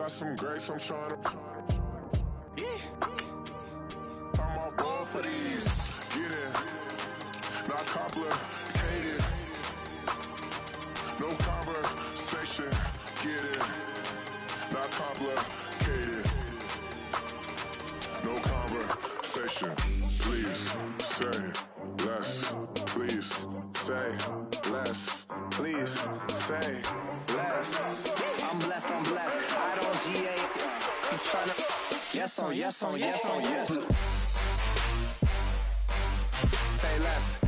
Got some grapes, I'm trying to. I'm all board for these. Get it. Not complicated. No conversation. Get it. Not complicated. No conversation. Please say less. Please say less. Please say less. I'm blessed, I'm blessed. I don't GA. You tryna. Yes on, yes on, yes on, yes. Say less.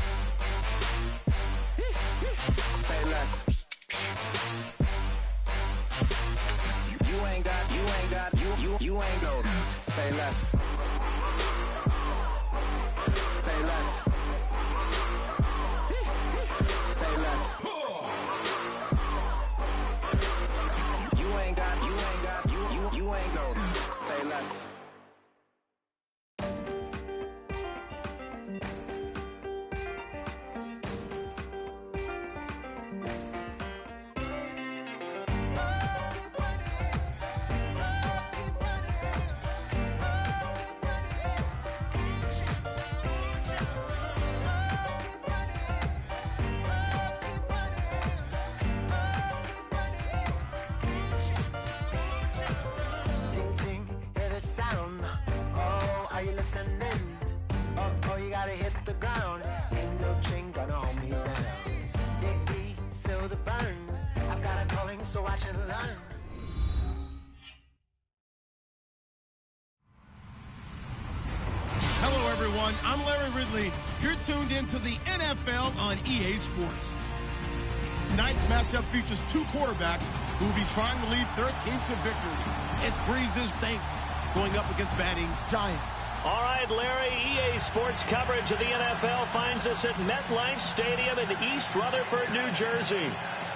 Say less. You ain't got, you ain't go. Say less. Say less. Say less. You ain't got, you ain't go. Say less. Oh, you gotta hit the ground. Ain't no chain gonna hold me down. Dig deep, feel the burn. I've got a calling, so watch and learn. Hello, everyone. I'm Larry Ridley. You're tuned into the NFL on EA Sports. Tonight's matchup features two quarterbacks who will be trying to lead their team to victory. It's Breeze's Saints going up against Manning's Giants. All right, Larry, EA Sports coverage of the NFL finds us at MetLife Stadium in East Rutherford, New Jersey.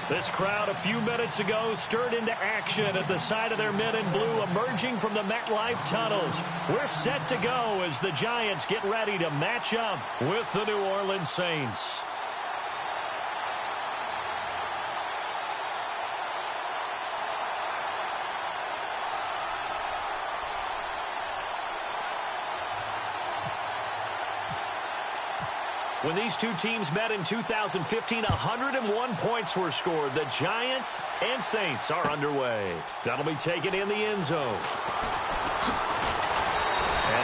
This crowd a few minutes ago stirred into action at the side of their men in blue emerging from the MetLife tunnels. We're set to go as the Giants get ready to match up with the New Orleans Saints. When these two teams met in 2015, 101 points were scored. The Giants and Saints are underway. That'll be taken in the end zone. And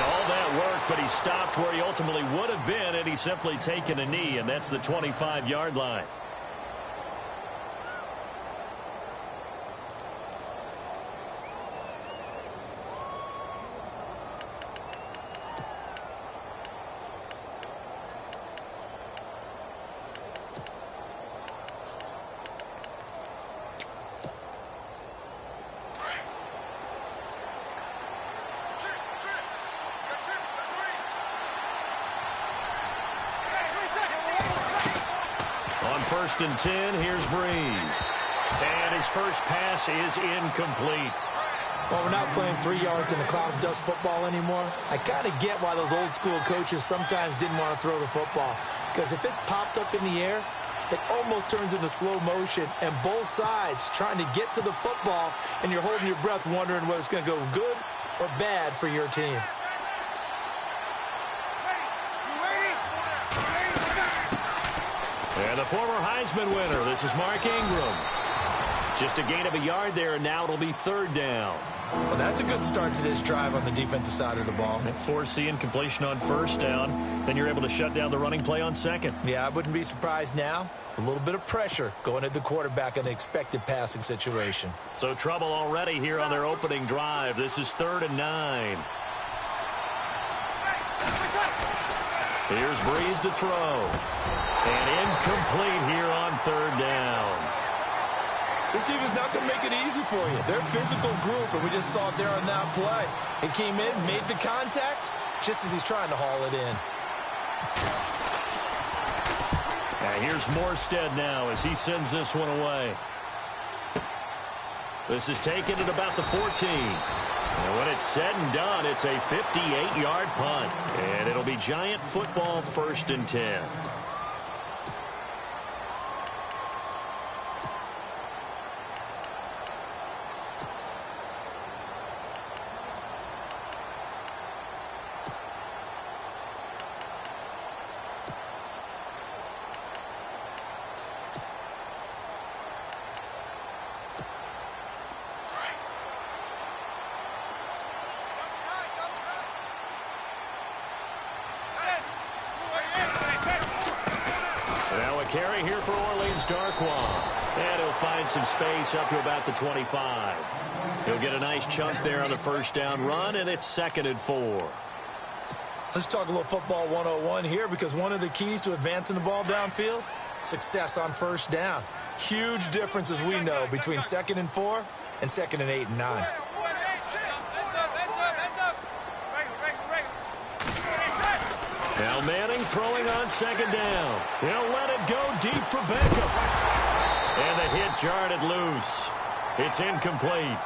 all that work, but he stopped where he ultimately would have been had he simply taken a knee, and that's the 25-yard line. First and 10, here's Breeze. And his first pass is incomplete. Well, we're not playing 3 yards in a cloud of dust football anymore. I kind of get why those old school coaches sometimes didn't want to throw the football. Because if it's popped up in the air, it almost turns into slow motion. And both sides trying to get to the football, and you're holding your breath wondering whether it's going to go good or bad for your team. And the former Heisman winner, this is Mark Ingram. Just a gain of a yard there, and now it'll be third down. Well, that's a good start to this drive on the defensive side of the ball. And forcing completion on first down, then you're able to shut down the running play on second. Yeah, I wouldn't be surprised now. A little bit of pressure going at the quarterback in the expected passing situation. So trouble already here on their opening drive. This is 3rd and 9. Here's Breeze to throw. And incomplete here on 3rd down. This team is not going to make it easy for you. They're a physical group, and we just saw it there on that play. He came in, made the contact, just as he's trying to haul it in. And here's Morstead now as he sends this one away. This is taken at about the 14. And when it's said and done, it's a 58-yard punt. And it'll be Giant football 1st and 10. carry here for Orleans Darkwa. And he'll find some space up to about the 25. He'll get a nice chunk there on the first down run, and it's 2nd and 4. Let's talk a little football 101 here, because one of the keys to advancing the ball downfield, success on first down. Huge difference, as we know, between 2nd and 4 and 2nd and 8 and 9. Now Manning throwing on 2nd down. He'll let it go deep for Beckham. And the hit jarred it loose. It's incomplete.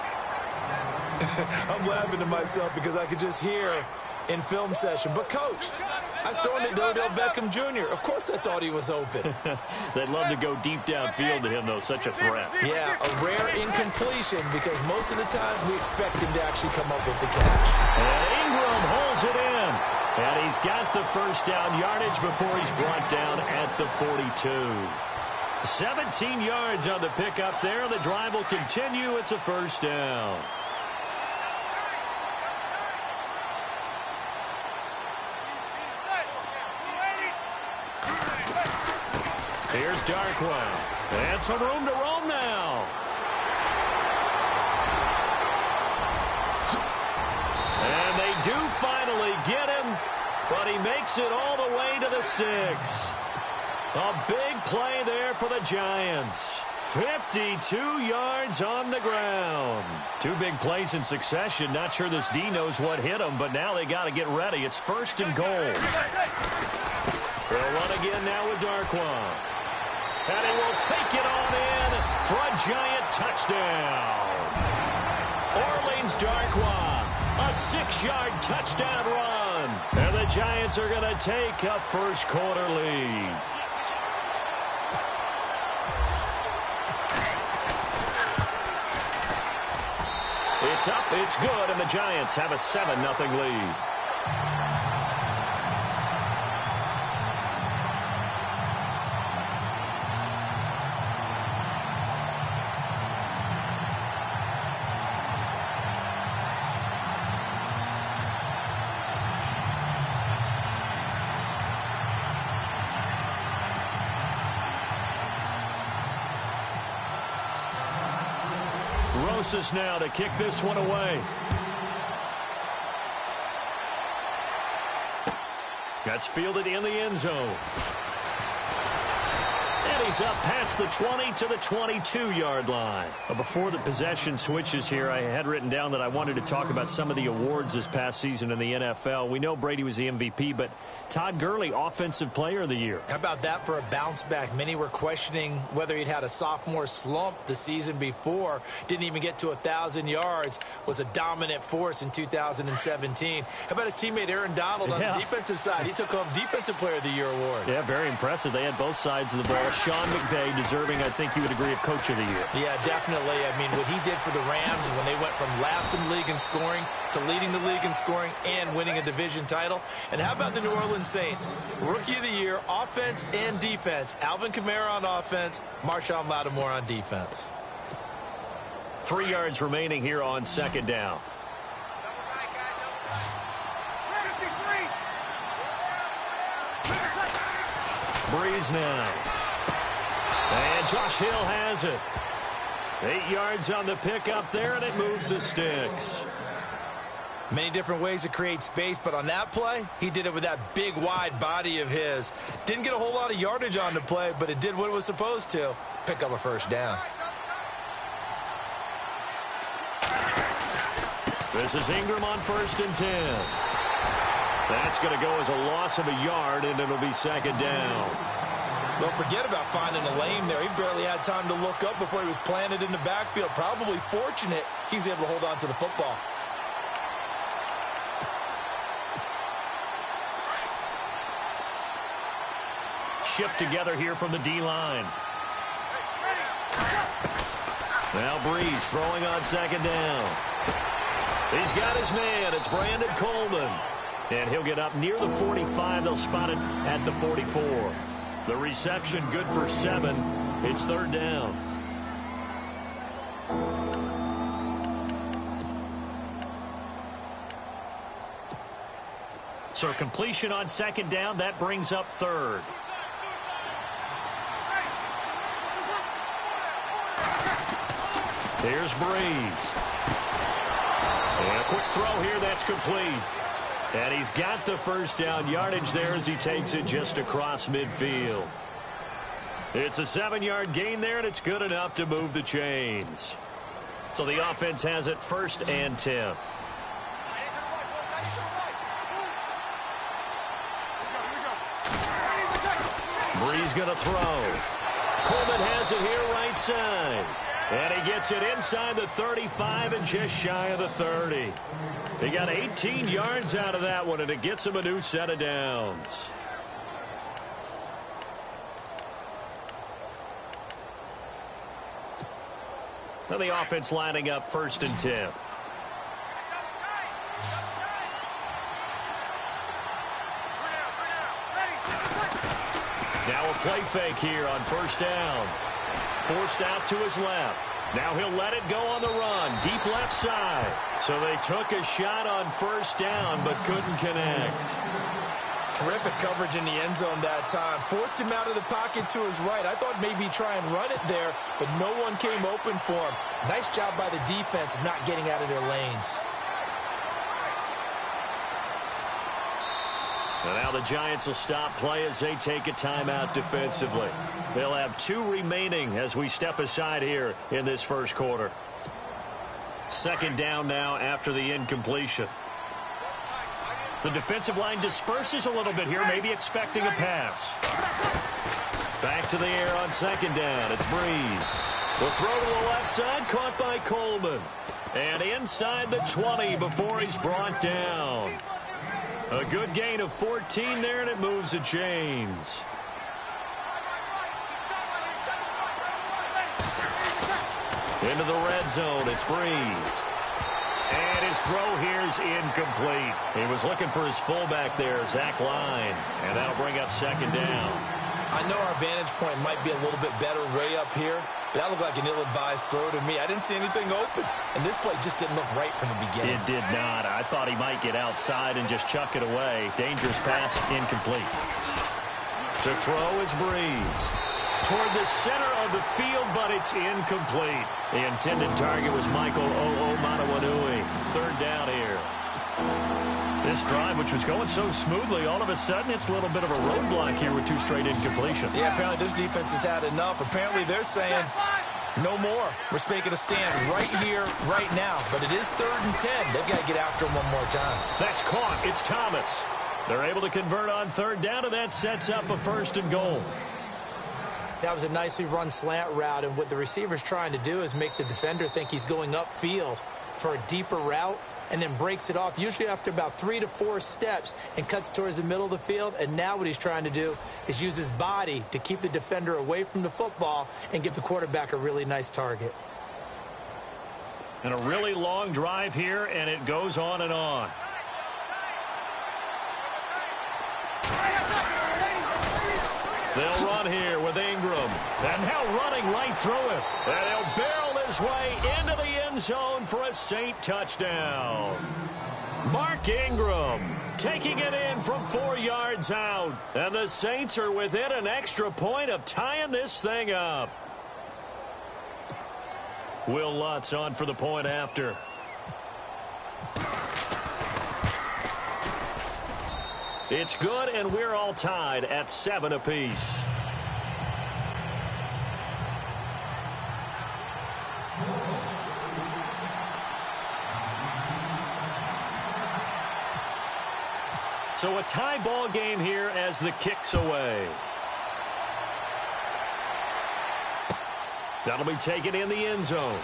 I'm laughing to myself because I could just hear in film session, but coach, I was throwing to Odell Beckham Jr. Of course I thought he was open. They'd love to go deep downfield to him, though. Such a threat. Yeah, a rare incompletion, because most of the time we expect him to actually come up with the catch. And Ingram holds it in. And he's got the first down yardage before he's brought down at the 42. 17 yards on the pickup there. The drive will continue. It's a first down. Here's Darkwa. And some room to roam now. And they do finally get him, but he makes it all the way to the 6. A big play there for the Giants. 52 yards on the ground. 2 big plays in succession. Not sure this D knows what hit him, but now they got to get ready. It's 1st and goal. They'll run again now with Darkwa. And he will take it on in for a giant touchdown. Orleans Darkwa, a 6-yard touchdown run. And the Giants are going to take a first-quarter lead. It's up, it's good, and the Giants have a 7-0 lead. Rosas now to kick this one away. That's fielded in the end zone. And he's up past the 20 to the 22-yard line. Before the possession switches here, I had written down that I wanted to talk about some of the awards this past season in the NFL. We know Brady was the MVP, but Todd Gurley, Offensive Player of the Year. How about that for a bounce back? Many were questioning whether he'd had a sophomore slump the season before. Didn't even get to 1,000 yards. Was a dominant force in 2017. How about his teammate Aaron Donald on the defensive side? He took home Defensive Player of the Year award. Yeah, very impressive. They had both sides of the ball. Sean McVay deserving, I think you would agree, of Coach of the Year. Yeah, definitely. I mean, what he did for the Rams when they went from last in the league in scoring to leading the league in scoring and winning a division title. And how about the New Orleans Saints? Rookie of the Year, offense and defense. Alvin Kamara on offense, Marshawn Lattimore on defense. 3 yards remaining here on 2nd down. Breeze now. And Josh Hill has it. 8 yards on the pickup there, and it moves the sticks. Many different ways to create space, but on that play, he did it with that big, wide body of his. Didn't get a whole lot of yardage on the play, but it did what it was supposed to. Pick up a first down. This is Ingram on 1st and 10. That's going to go as a loss of a yard, and it'll be 2nd down. Don't forget about finding a lane there. He barely had time to look up before he was planted in the backfield. Probably fortunate he was able to hold on to the football. Shift together here from the D-line. Now Breeze throwing on 2nd down. He's got his man. It's Brandon Coleman. And he'll get up near the 45. They'll spot it at the 44. The reception good for 7. It's 3rd down. So completion on 2nd down. That brings up 3rd. Here's Breeze. And a quick throw here that's complete. And he's got the first down yardage there as he takes it just across midfield. It's a 7-yard gain there, and it's good enough to move the chains. So the offense has it 1st and 10. Breeze going to throw. Coleman has it here right side. And he gets it inside the 35 and just shy of the 30. He got 18 yards out of that one, and it gets him a new set of downs. Now the offense lining up 1st and 10. Now a play fake here on 1st down. Forced out to his left. Now he'll let it go on the run. Deep left side. So they took a shot on 1st down but couldn't connect. Terrific coverage in the end zone that time. Forced him out of the pocket to his right. I thought maybe try and run it there, but no one came open for him. Nice job by the defense of not getting out of their lanes. And now the Giants will stop play as they take a timeout defensively. They'll have 2 remaining as we step aside here in this 1st quarter. 2nd down now after the incompletion. The defensive line disperses a little bit here, maybe expecting a pass. Back to the air on 2nd down. It's Breeze. The throw to the left side, caught by Coleman. And inside the 20 before he's brought down. A good gain of 14 there, and it moves the chains. Into the red zone, it's Breeze. And his throw here is incomplete. He was looking for his fullback there, Zach Line. And that'll bring up 2nd down. I know our vantage point might be a little bit better way up here, but that looked like an ill-advised throw to me. I didn't see anything open, and this play just didn't look right from the beginning. It did not. I thought he might get outside and just chuck it away. Dangerous pass, incomplete. To throw is Breeze. Toward the center of the field, but it's incomplete. The intended target was Michael O'Manawanui. 3rd down here. This drive, which was going so smoothly, all of a sudden it's a little bit of a roadblock here with 2 straight incompletions. Yeah, apparently this defense has had enough. Apparently they're saying no more. We're making a stand right here, right now. But it is 3rd and 10. They've got to get after him one more time. That's caught. It's Thomas. They're able to convert on 3rd down, and that sets up a 1st and goal. That was a nicely run slant route, and what the receiver's trying to do is make the defender think he's going upfield for a deeper route, and then breaks it off, usually after about 3 to 4 steps, and cuts towards the middle of the field. And now what he's trying to do is use his body to keep the defender away from the football and give the quarterback a really nice target. And a really long drive here, and it goes on and on. They'll run here with Ingram. And now running right through it. And he'll barrel his way into the end zone for a Saint touchdown. Mark Ingram taking it in from 4 yards out. And the Saints are within an extra point of tying this thing up. Will Lutz on for the point after. It's good, and we're all tied at 7 apiece. So a tie ball game here as the kick's away. That'll be taken in the end zone.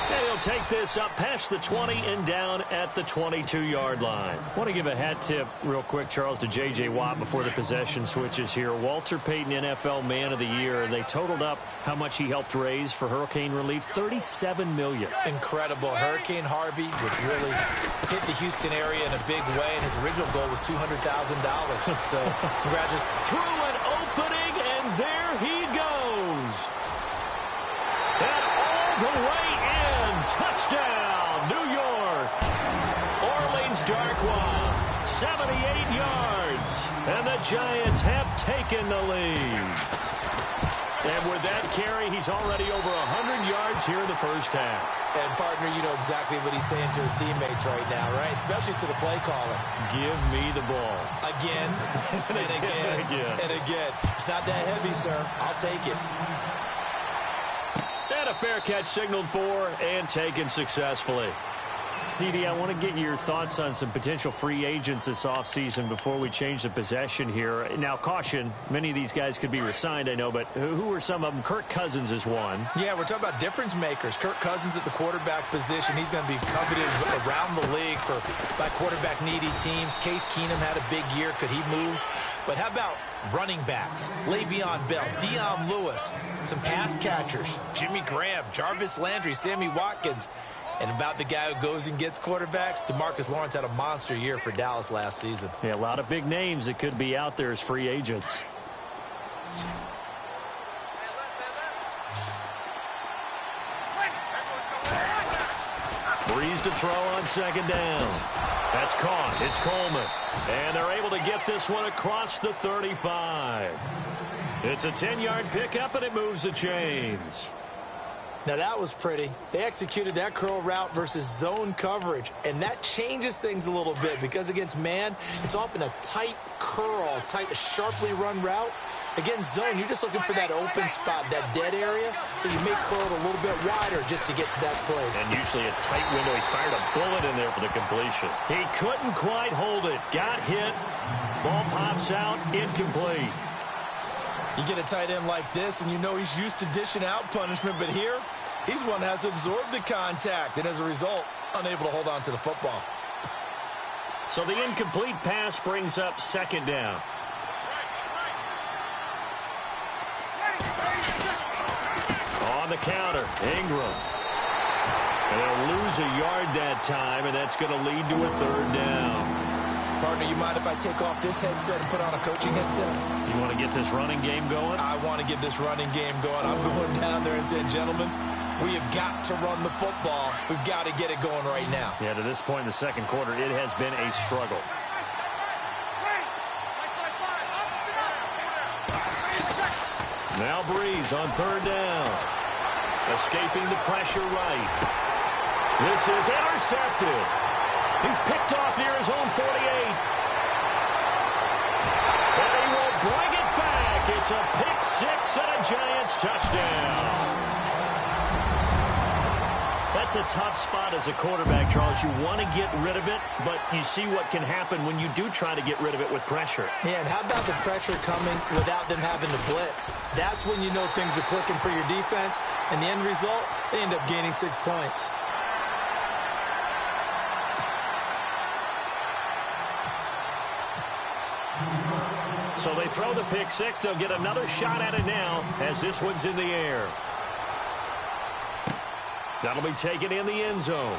And he'll take this up past the 20 and down at the 22-yard line. I want to give a hat tip real quick, Charles, to J.J. Watt before the possession switches here. Walter Payton, NFL Man of the Year, and they totaled up how much he helped raise for hurricane relief, $37 million. Incredible. Hurricane Harvey, which really hit the Houston area in a big way, and his original goal was $200,000. So congratulations. Through an opening, and there he goes. And all the way in. Touchdown, New York. Orleans Darkwa, 78 yards. And the Giants have taken the lead. And with that carry, he's already over 100 yards here in the first half. And, partner, you know exactly what he's saying to his teammates right now, right? Especially to the play caller. Give me the ball. Again, and again, and again. It's not that heavy, sir. I'll take it. And a fair catch signaled for and taken successfully. CD, I want to get your thoughts on some potential free agents this offseason before we change the possession here. Now, caution, many of these guys could be re-signed, I know, but who are some of them? Kirk Cousins is one. Yeah, we're talking about difference makers. Kirk Cousins at the quarterback position. He's going to be coveted around the league by quarterback-needy teams. Case Keenum had a big year. Could he move? But how about running backs? Le'Veon Bell, Dion Lewis, some pass catchers, Jimmy Graham, Jarvis Landry, Sammy Watkins. And about the guy who goes and gets quarterbacks, DeMarcus Lawrence had a monster year for Dallas last season. Yeah, a lot of big names that could be out there as free agents. Breeze to throw on second down. That's caught. It's Coleman. And they're able to get this one across the 35. It's a 10-yard pickup, and it moves the chains. Now, that was pretty. They executed that curl route versus zone coverage, and that changes things a little bit because against man, it's often a tight curl, sharply run route. Against zone, you're just looking for that open spot, that dead area, so you may curl it a little bit wider just to get to that place. And usually a tight window. He fired a bullet in there for the completion. He couldn't quite hold it. Got hit. Ball pops out. Incomplete. You get a tight end like this, and you know he's used to dishing out punishment, but here, he's one that has to absorb the contact, and as a result, unable to hold on to the football. So the incomplete pass brings up second down. On the counter, Ingram. And they'll lose a yard that time, and that's going to lead to a third down. Partner, you mind if I take off this headset and put on a coaching headset? You want to get this running game going? I want to get this running game going. I'm going down there and saying, gentlemen, we have got to run the football. We've got to get it going right now. Yeah, to this point in the second quarter, it has been a struggle. Now Breeze on third down. Escaping the pressure right. This is intercepted. He's picked off near his own 48. And he will bring it back. It's a pick six and a Giants touchdown. That's a tough spot as a quarterback, Charles. You want to get rid of it, but you see what can happen when you do try to get rid of it with pressure. Yeah, and how about the pressure coming without them having to blitz? That's when you know things are clicking for your defense, and the end result, they end up gaining 6 points. So they throw the pick six. They'll get another shot at it now as this one's in the air. That'll be taken in the end zone.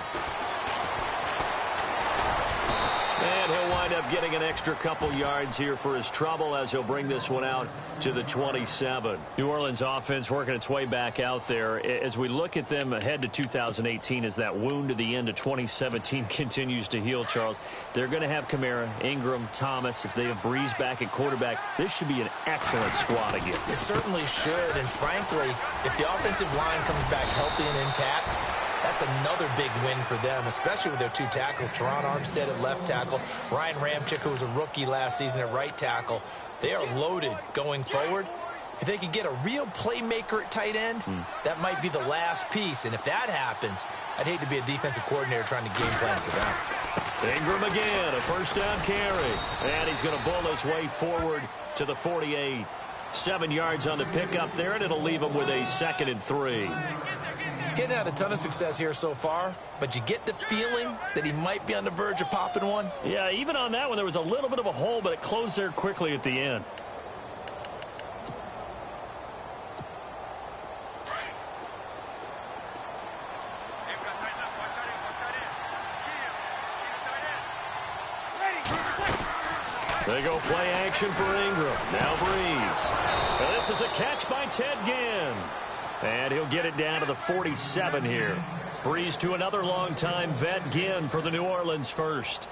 And he'll wind up getting an extra couple yards here for his trouble as he'll bring this one out to the 27. New Orleans offense working its way back out there. As we look at them ahead to 2018 as that wound to the end of 2017 continues to heal, Charles, they're going to have Kamara, Ingram, Thomas. If they have Breeze back at quarterback, this should be an excellent squad again. It certainly should, and frankly, if the offensive line comes back healthy and intact, that's another big win for them, especially with their two tackles, Teron Armstead at left tackle, Ryan Ramczyk, who was a rookie last season at right tackle. They are loaded going forward. If they could get a real playmaker at tight end, that might be the last piece. And if that happens, I'd hate to be a defensive coordinator trying to game plan for them. Ingram again, a first down carry. And he's going to bull his way forward to the 48. 7 yards on the pickup there, and it'll leave him with a 2nd and 3. Getting had a ton of success here so far, but you get the feeling that he might be on the verge of popping one. Yeah, even on that one, there was a little bit of a hole, but it closed there quickly at the end. They go play action for Ingram. Now Breeze. And this is a catch by Ted Ginn. And he'll get it down to the 47 here. Breeze to another long-time vet, Ginn, for the New Orleans first.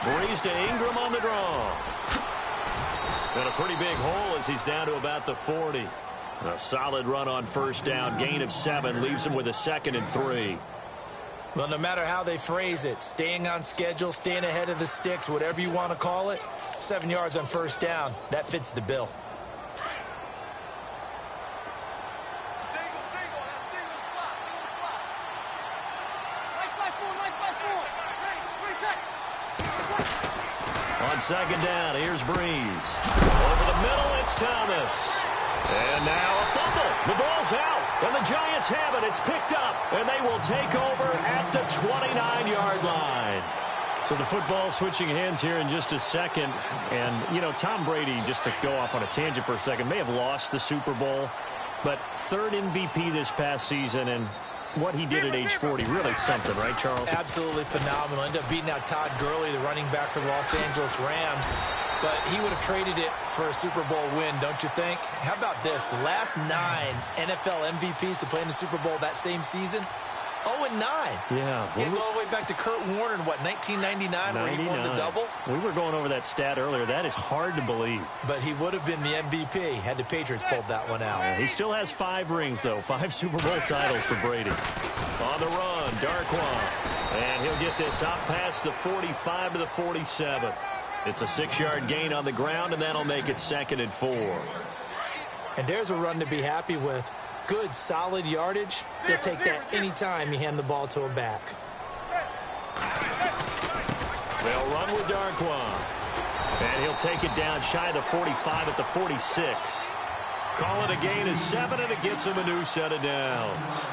Breeze to Ingram on the draw. And a pretty big hole as he's down to about the 40. A solid run on first down. Gain of 7 leaves him with a 2nd and 3. Well, no matter how they phrase it, staying on schedule, staying ahead of the sticks, whatever you want to call it, 7 yards on first down, that fits the bill. On second down, here's Breeze. Over the middle, it's Thomas. And now a fumble. The ball's out, and the Giants have it. It's picked up, and they will take over at the 29-yard line. So the football switching hands here in just a second. And, you know, Tom Brady, just to go off on a tangent for a second, may have lost the Super Bowl, but 3rd MVP this past season, and what he did at age 40, really something, right, Charles? Absolutely phenomenal. Ended up beating out Todd Gurley, the running back for the Los Angeles Rams. But he would have traded it for a Super Bowl win, don't you think? How about this? The last 9 NFL MVPs to play in the Super Bowl that same season, 0-9. Yeah. He go all the way back to Kurt Warner in, what, 1999, where he won the double? We were going over that stat earlier. That is hard to believe. But he would have been the MVP had the Patriots pulled that one out. Yeah, he still has 5 rings, though. 5 Super Bowl titles for Brady. On the run, Darkwan. And he'll get this up past the 45 to the 47. It's a 6-yard gain on the ground, and that'll make it 2nd and 4. And there's a run to be happy with. Good, solid yardage. You'll take that anytime you hand the ball to a back. They'll run with Darkwan. And he'll take it down shy of the 45 at the 46. Call it a gain of 7, and it gets him a new set of downs.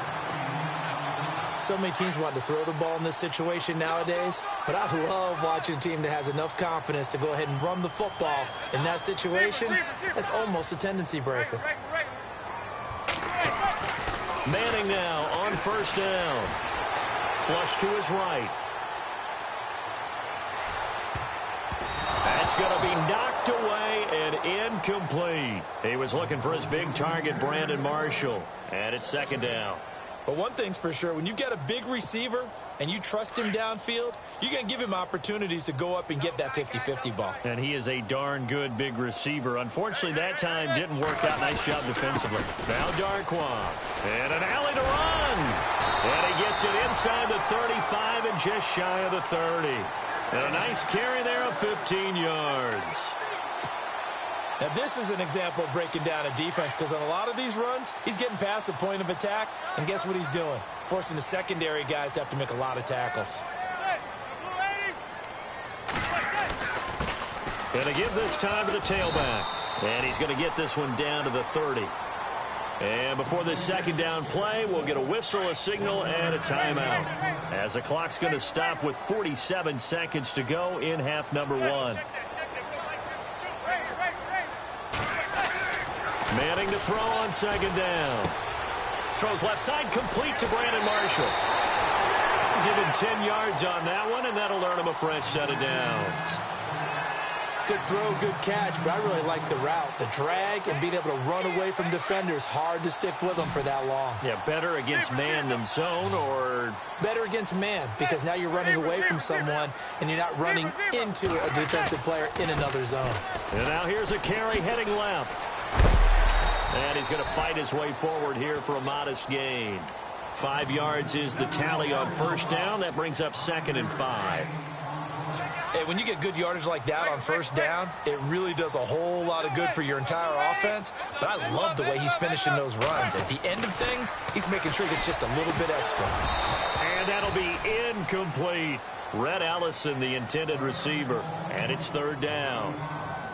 So many teams want to throw the ball in this situation nowadays, but I love watching a team that has enough confidence to go ahead and run the football in that situation. That's almost a tendency breaker. Manning now on first down. Flush to his right. That's going to be knocked away and incomplete. He was looking for his big target, Brandon Marshall. And it's 2nd down. But one thing's for sure, when you got a big receiver and you trust him downfield, you're going to give him opportunities to go up and get that 50-50 ball. And he is a darn good big receiver. Unfortunately, that time didn't work out. Nice job defensively. Now Darkwan. And an alley to run. And he gets it inside the 35 and just shy of the 30. And a nice carry there of 15 yards. Now, this is an example of breaking down a defense, because on a lot of these runs, he's getting past the point of attack, and guess what he's doing? Forcing the secondary guys to have to make a lot of tackles. Going to give this time to the tailback. And he's going to get this one down to the 30. And before this 2nd down play, we'll get a whistle, a signal, and a timeout, as the clock's going to stop with 47 seconds to go in half number 1. Manning to throw on 2nd down. Throws left side, complete to Brandon Marshall. Give him 10 yards on that one, and that'll earn him a fresh set of downs. Good throw, good catch, but I really like the route. The drag and being able to run away from defenders, hard to stick with them for that long. Yeah, better against man than zone, or... Better against man, because now you're running away from someone, and you're not running into a defensive player in another zone. And now here's a carry heading left. And he's going to fight his way forward here for a modest gain. 5 yards is the tally on first down. That brings up 2nd and 5. Hey, when you get good yardage like that on first down, it really does a whole lot of good for your entire offense. But I love the way he's finishing those runs. At the end of things, he's making sure he gets just a little bit extra. And that'll be incomplete. Red Allison, the intended receiver. And it's 3rd down.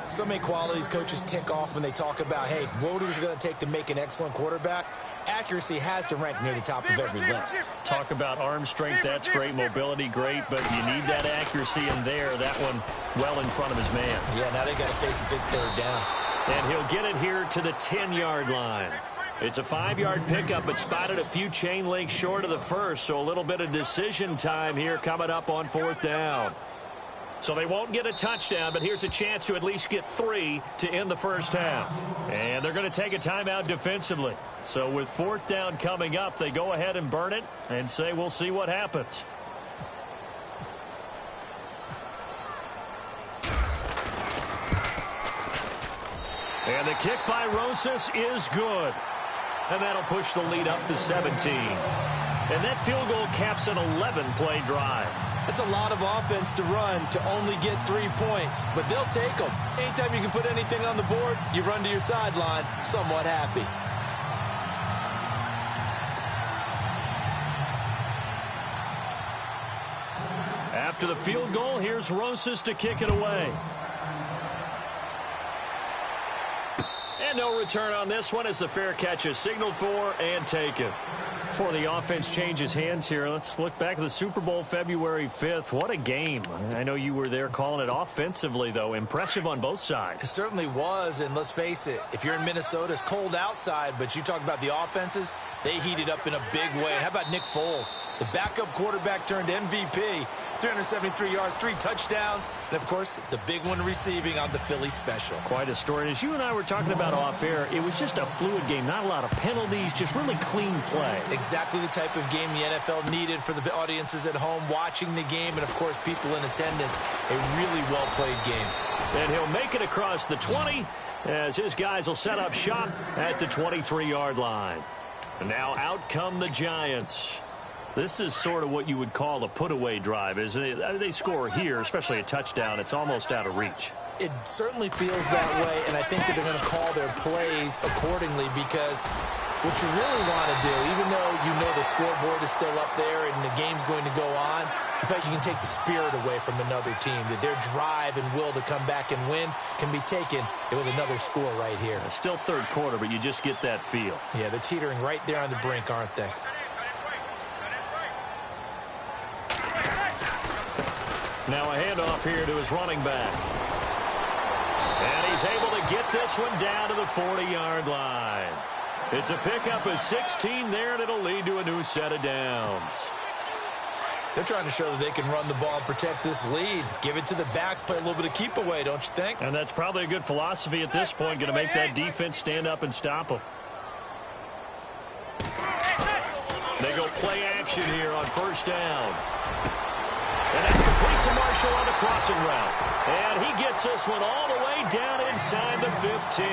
So many qualities coaches tick off when they talk about, hey, what is it going to take to make an excellent quarterback? Accuracy has to rank near the top of every list. Talk about arm strength, that's great. Mobility, great, but you need that accuracy in there. That one well in front of his man. Yeah, now they got to face a big 3rd down. And he'll get it here to the 10-yard line. It's a 5-yard pickup, but spotted a few chain links short of the first, so a little bit of decision time here coming up on 4th down. So they won't get a touchdown, but here's a chance to at least get 3 to end the first half. And they're going to take a timeout defensively. So with 4th down coming up, they go ahead and burn it and say we'll see what happens. And the kick by Rosas is good. And that'll push the lead up to 17. And that field goal caps an 11-play drive. It's a lot of offense to run to only get 3 points, but they'll take them. Anytime you can put anything on the board, you run to your sideline somewhat happy. After the field goal, here's Rosas to kick it away. And no return on this one as the fair catch is signaled for and taken. Before the offense changes hands here, let's look back at the Super Bowl February 5th. What a game. I know you were there calling it offensively, though. Impressive on both sides. It certainly was, and let's face it, if you're in Minnesota, it's cold outside, but you talk about the offenses, they heated up in a big way. And how about Nick Foles? The backup quarterback turned MVP. 373 yards, 3 touchdowns, and, of course, the big one receiving on the Philly special. Quite a story. As you and I were talking about off air, it was just a fluid game. Not a lot of penalties, just really clean play. Exactly the type of game the NFL needed for the audiences at home watching the game and, of course, people in attendance. A really well-played game. And he'll make it across the 20 as his guys will set up shop at the 23-yard line. And now out come the Giants. This is sort of what you would call a put-away drive, isn't it? I mean, they score here, especially a touchdown. It's almost out of reach. It certainly feels that way, and I think that they're going to call their plays accordingly because what you really want to do, even though you know the scoreboard is still up there and the game's going to go on, in fact, you can take the spirit away from another team. That their drive and will to come back and win can be taken with another score right here. It's still third quarter, but you just get that feel. Yeah, they're teetering right there on the brink, aren't they? Now a handoff here to his running back. And he's able to get this one down to the 40-yard line. It's a pickup of 16 there, and it'll lead to a new set of downs. They're trying to show that they can run the ball and protect this lead. Give it to the backs, play a little bit of keep away, don't you think? And that's probably a good philosophy at this point, going to make that defense stand up and stop them. They go play action here on first down. And that's complete to Marshall on the crossing route. And he gets this one all the way down inside the 15.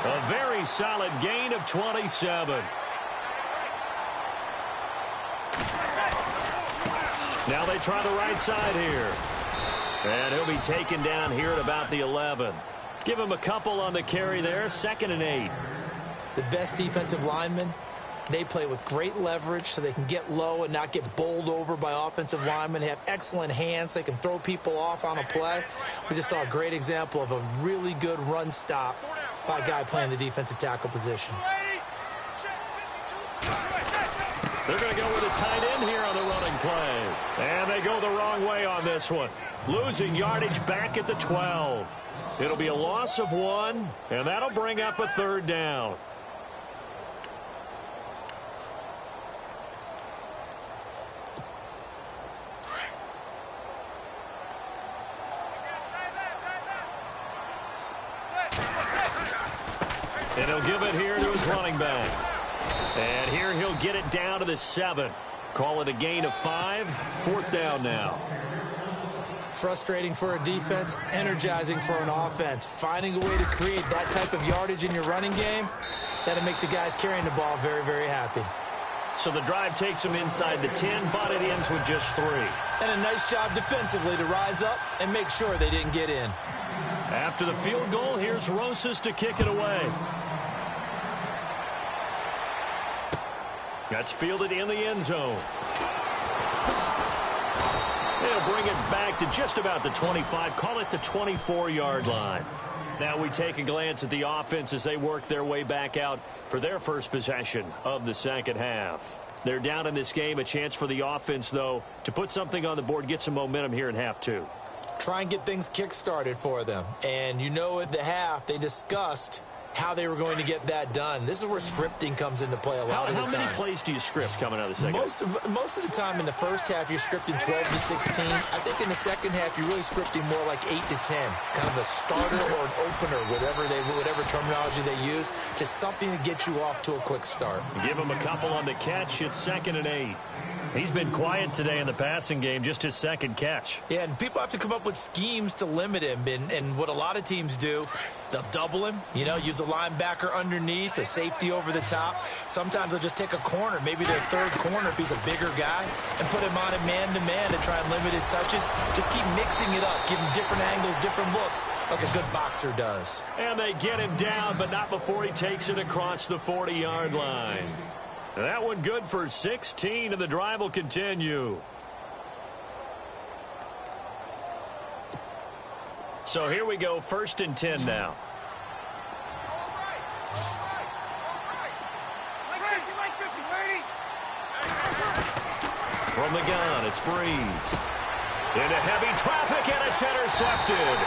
A very solid gain of 27. Now they try the right side here. And he'll be taken down here at about the 11. Give him a couple on the carry there. 2nd and 8. The best defensive linemen, they play with great leverage so they can get low and not get bowled over by offensive linemen. They have excellent hands. They can throw people off on a play. We just saw a great example of a really good run stop by a guy playing the defensive tackle position. They're going to go with a tight end here on the running play. And they go the wrong way on this one. Losing yardage back at the 12. It'll be a loss of 1, and that'll bring up a 3rd down. And he'll give it here to his running back. And here he'll get it down to the 7. Call it a gain of 5. 4th down now. Frustrating for a defense, energizing for an offense. Finding a way to create that type of yardage in your running game, that'll make the guys carrying the ball very, very happy. So the drive takes them inside the 10, but it ends with just 3. And a nice job defensively to rise up and make sure they didn't get in. After the field goal, here's Rosas to kick it away. That's fielded in the end zone. They'll bring it back to just about the 25. Call it the 24-yard line. Now we take a glance at the offense as they work their way back out for their first possession of the second half. They're down in this game. A chance for the offense, though, to put something on the board, get some momentum here in half 2. Try and get things kick-started for them. And you know at the half, they discussed how they were going to get that done. This is where scripting comes into play a lot of the time. How many plays do you script coming out of the second half? Most of the time in the first half, you're scripting 12 to 16. I think in the second half, you're really scripting more like 8 to 10. Kind of a starter or an opener, whatever terminology they use, just something to get you off to a quick start. Give him a couple on the catch. It's 2nd and 8. He's been quiet today in the passing game, just his 2nd catch. Yeah, and people have to come up with schemes to limit him. And what a lot of teams do, They'll double him, use a linebacker underneath, a safety over the top. Sometimes they'll just take a corner, maybe their third corner if he's a bigger guy, and put him on a man-to-man to try and limit his touches. Just keep mixing it up, give him different angles, different looks, like a good boxer does. And they get him down, but not before he takes it across the 40-yard line. That one good for 16, and the drive will continue. So here we go, 1st and 10 now. From the gun, it's Breeze. Into heavy traffic, and it's intercepted.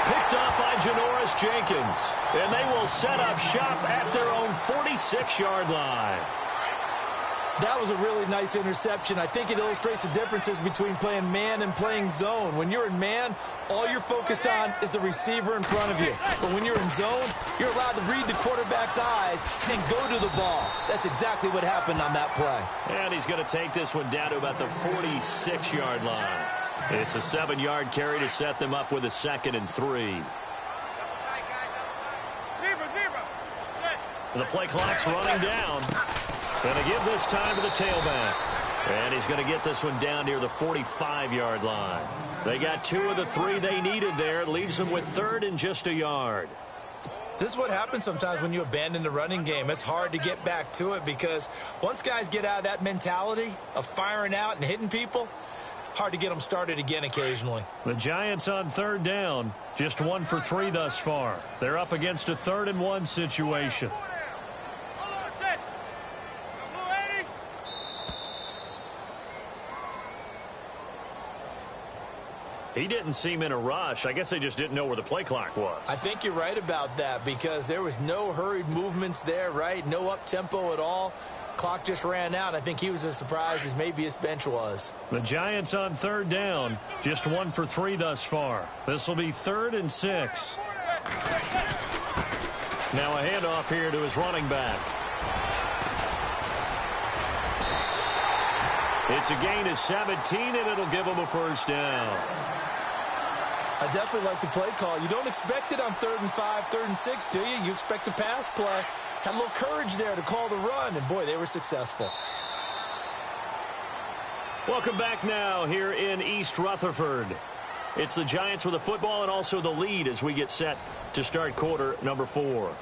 Picked up by Janoris Jenkins. And they will set up shop at their own 46-yard line. That was a really nice interception. I think it illustrates the differences between playing man and playing zone. When you're in man, all you're focused on is the receiver in front of you. But when you're in zone, you're allowed to read the quarterback's eyes and go to the ball. That's exactly what happened on that play. And he's going to take this one down to about the 46-yard line. It's a 7-yard carry to set them up with a 2nd and 3. The play clock's running down. Going to give this time to the tailback. And he's going to get this one down near the 45-yard line. They got 2 of the 3 they needed there. It leaves them with 3rd and just a yard. This is what happens sometimes when you abandon the running game. It's hard to get back to it because once guys get out of that mentality of firing out and hitting people, hard to get them started again occasionally. The Giants on 3rd down. Just 1 for 3 thus far. They're up against a 3rd and 1 situation. He didn't seem in a rush. I guess they just didn't know where the play clock was. I think you're right about that because there was no hurried movements there, right? No up-tempo at all. Clock just ran out. I think he was as surprised as maybe his bench was. The Giants on 3rd down. Just 1 for 3 thus far. This will be 3rd and 6. Now a handoff here to his running back. It's a gain of 17, and it'll give him a 1st down. I definitely like the play call. You don't expect it on 3rd and 5, 3rd and 6, do you? You expect a pass play. Had a little courage there to call the run, and boy, they were successful. Welcome back now here in East Rutherford. It's the Giants with the football and also the lead as we get set to start quarter number 4.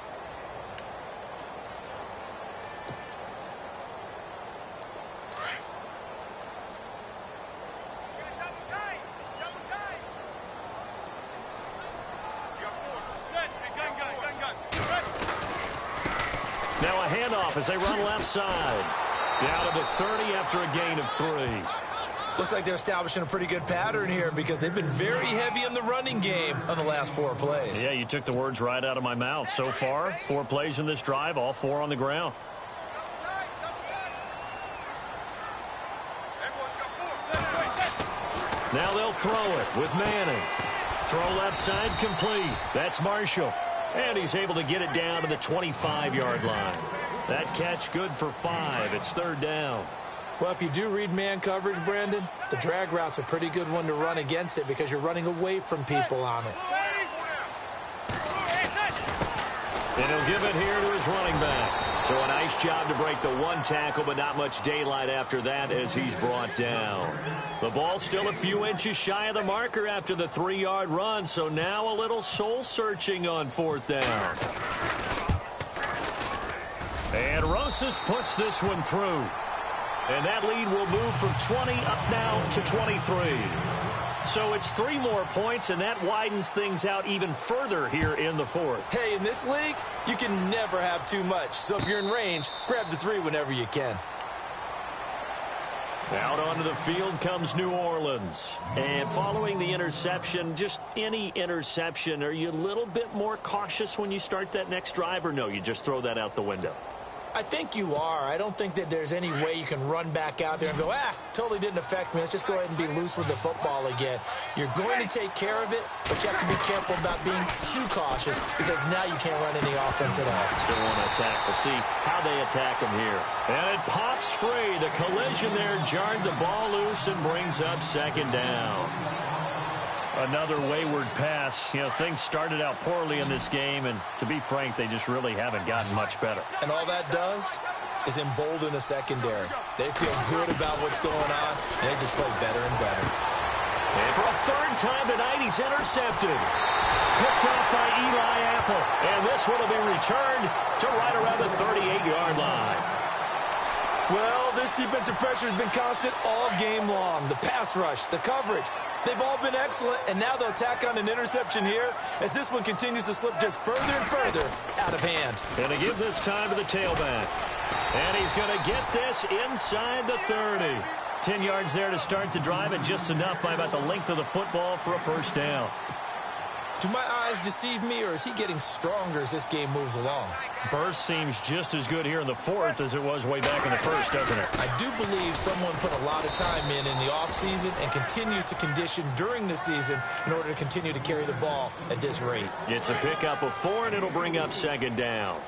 Now a handoff as they run left side. Down to the 30 after a gain of 3. Looks like they're establishing a pretty good pattern here because they've been very heavy in the running game on the last 4 plays. Yeah, you took the words right out of my mouth. So far, 4 plays in this drive, all 4 on the ground. Now they'll throw it with Manning. Throw left side complete. That's Marshall. And he's able to get it down to the 25-yard line. That catch good for 5. It's 3rd down. Well, if you do read man coverage, Brandon, the drag route's a pretty good one to run against it because you're running away from people on it. And he'll give it here to his running back. So a nice job to break the 1 tackle, but not much daylight after that as he's brought down. The ball still a few inches shy of the marker after the 3-yard run, so now a little soul-searching on 4th down. And Rosas puts this one through. And that lead will move from 20 up now to 23. So it's 3 more points, and that widens things out even further here in the 4th. Hey, in this league, you can never have too much. So if you're in range, grab the 3 whenever you can. Out onto the field comes New Orleans. And following the interception, just any interception, are you a little bit more cautious when you start that next drive, or no, you just throw that out the window? I think you are. I don't think that there's any way you can run back out there and go, totally didn't affect me. Let's just go ahead and be loose with the football again. You're going to take care of it, but you have to be careful about being too cautious because now you can't run any offense at all. Still want to attack. We'll see how they attack him here. And it pops free. The collision there jarred the ball loose and brings up 2nd down. Another wayward pass. You know, things started out poorly in this game, and to be frank, they just really haven't gotten much better. And all that does is embolden the secondary. They feel good about what's going on, and they just play better and better. And for a third time tonight, he's intercepted. Picked off by Eli Apple. And this one will be returned to right around the 38-yard line. Well, this defensive pressure has been constant all game long. The pass rush, the coverage, they've all been excellent, and now they'll tack on an interception here as this one continues to slip just further and further out of hand. Going to give this time to the tailback. And he's going to get this inside the 30. 10 yards there to start the drive, and just enough by about the length of the football for a first down. Do my eyes deceive me, or is he getting stronger as this game moves along? Burst seems just as good here in the fourth as it was way back in the first, doesn't it? I do believe someone put a lot of time in the offseason and continues to condition during the season in order to continue to carry the ball at this rate. It's a pickup of 4, and it'll bring up second down.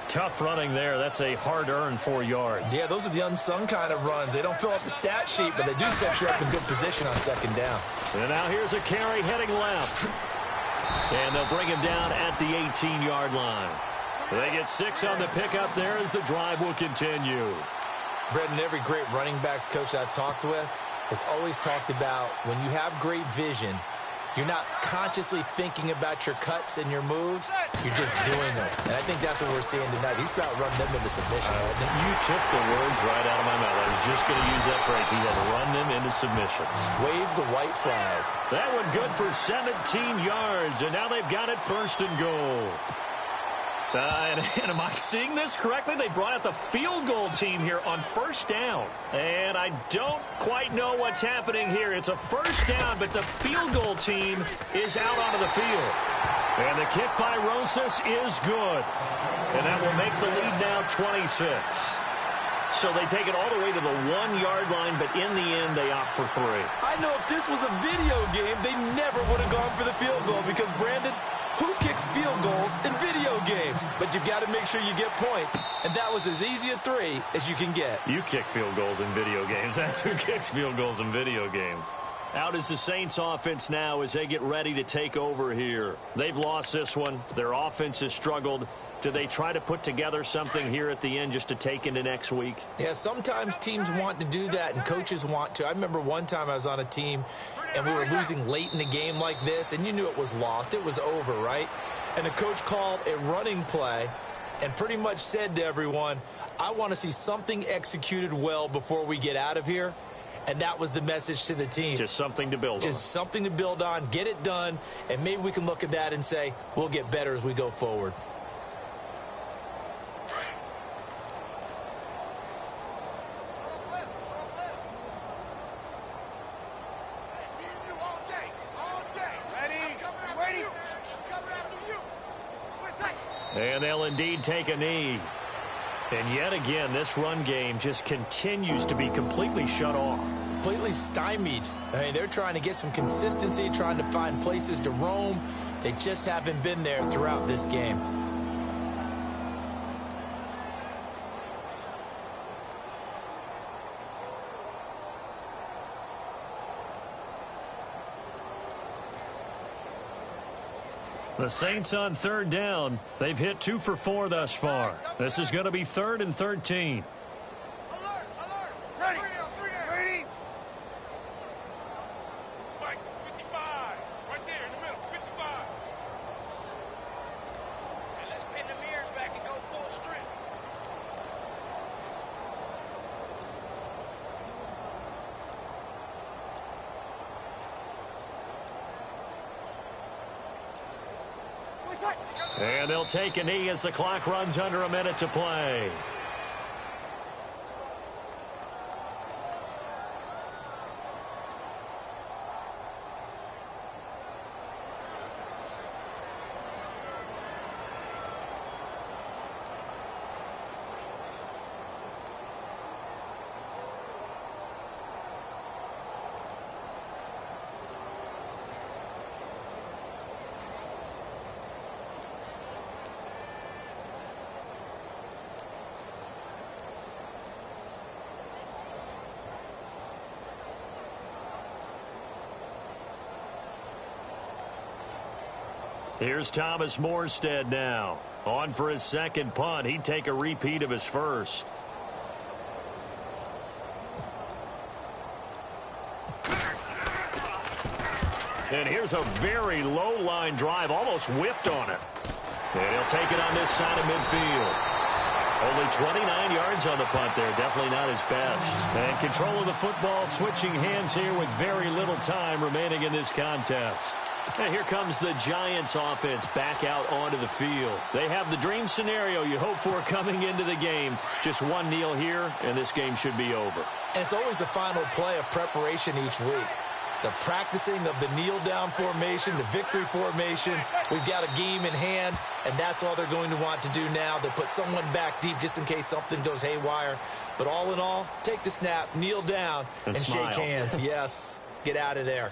Tough running there. That's a hard-earned 4 yards. Yeah, those are the unsung kind of runs. They don't fill up the stat sheet, but they do set you up in good position on second down. And now here's a carry heading left. And they'll bring him down at the 18-yard line. They get 6 on the pickup there as the drive will continue. Brendan, every great running backs coach I've talked with has always talked about when you have great vision, you're not consciously thinking about your cuts and your moves. You're just doing them. And I think that's what we're seeing tonight. He's about running them into submission. You took the words right out of my mouth. I was just going to use that phrase. He had run them into submission. Wave the white flag. That one good for 17 yards. And now they've got it first and goal. And am I seeing this correctly? They brought out the field goal team here on first down. And I don't quite know what's happening here. It's a first down, but the field goal team is out onto the field. And the kick by Rosas is good. And that will make the lead now 26. So they take it all the way to the 1-yard line, but in the end, they opt for 3. I know if this was a video game, they never would have gone for the field goal because, Brandon, who kicks field goals in video games? But you've got to make sure you get points. And that was as easy a 3 as you can get. You kick field goals in video games. That's who kicks field goals in video games. Out is the Saints offense now as they get ready to take over here. They've lost this one. Their offense has struggled. Do they try to put together something here at the end just to take into next week? Yeah, sometimes teams want to do that and coaches want to. I remember one time I was on a team and we were losing late in the game like this, and you knew it was lost. It was over, right? And the coach called a running play and pretty much said to everyone, I want to see something executed well before we get out of here. And that was the message to the team. Just something to build on. Just something to build on, get it done, and maybe we can look at that and say, we'll get better as we go forward. And they'll indeed take a knee. And yet again, this run game just continues to be completely shut off. Completely stymied. I mean, they're trying to get some consistency, trying to find places to roam. They just haven't been there throughout this game. The Saints on third down. They've hit 2 for 4 thus far. This is going to be 3rd and 13. Alert! Alert! Ready! Ready! Mike, 55. Right there in the middle. 55. And let's pin the mirrors back and go full strength. And they'll take a knee as the clock runs under a minute to play. Here's Thomas Morstead now. On for his second punt. He'd take a repeat of his first. And here's a very low line drive, almost whiffed on it. And he'll take it on this side of midfield. Only 29 yards on the punt there. Definitely not his best. And control of the football, switching hands here with very little time remaining in this contest. And here comes the Giants offense back out onto the field. They have the dream scenario you hope for coming into the game. Just one kneel here, and this game should be over. And it's always the final play of preparation each week. The practicing of the kneel-down formation, the victory formation. We've got a game in hand, and that's all they're going to want to do now. They'll put someone back deep just in case something goes haywire. But all in all, take the snap, kneel down, and shake hands. Yes, get out of there.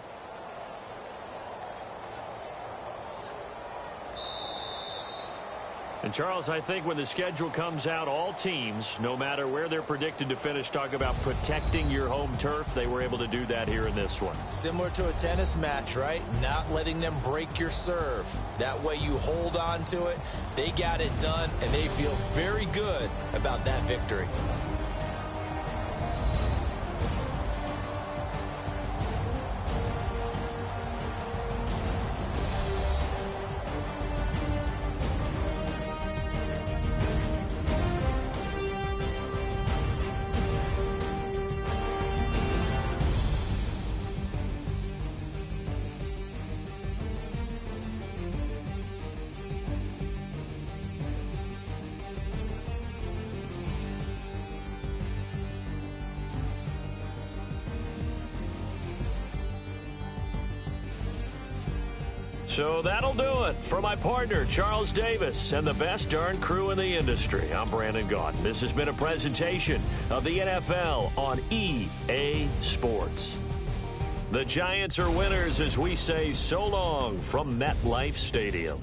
And, Charles, I think when the schedule comes out, all teams, no matter where they're predicted to finish, talk about protecting your home turf. They were able to do that here in this one. Similar to a tennis match, right? Not letting them break your serve. That way you hold on to it. They got it done, and they feel very good about that victory. So that'll do it for my partner, Charles Davis, and the best darn crew in the industry. I'm Brandon Gaudin. This has been a presentation of the NFL on EA Sports. The Giants are winners as we say so long from MetLife Stadium.